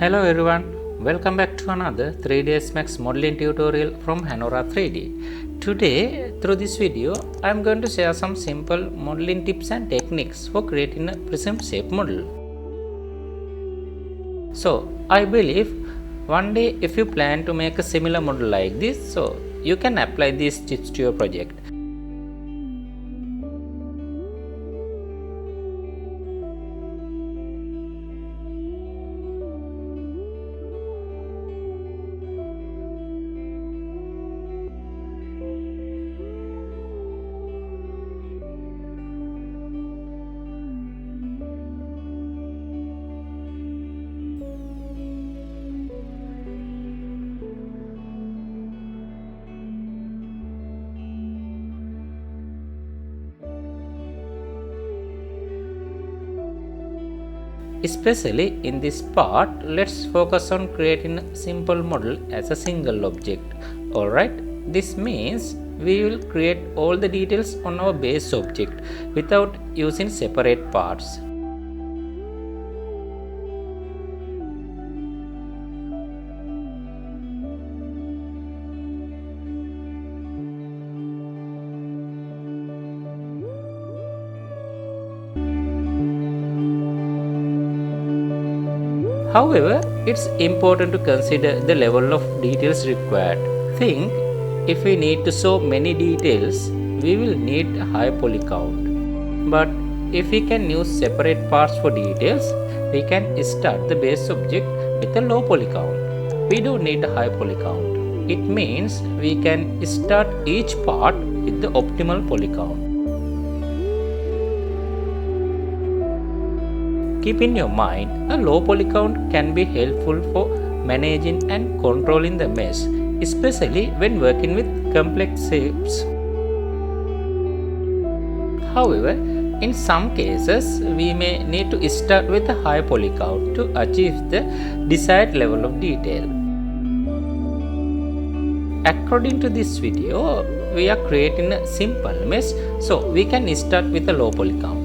Hello everyone, welcome back to another 3ds Max modeling tutorial from Hanora 3D. Today, through this video, I am going to share some simple modeling tips and techniques for creating a prism shape model. So, I believe one day if you plan to make a similar model like this, so you can apply these tips to your project. Especially in this part, let's focus on creating a simple model as a single object. Alright, this means we will create all the details on our base object without using separate parts. However, it's important to consider the level of details required. Think, if we need to show many details, we will need a high poly count. But if we can use separate parts for details, we can start the base object with a low poly count. We don't need a high poly count. It means we can start each part with the optimal poly count. Keep in your mind, a low poly count can be helpful for managing and controlling the mesh, especially when working with complex shapes. However, in some cases, we may need to start with a high poly count to achieve the desired level of detail. According to this video, we are creating a simple mesh, so we can start with a low poly count.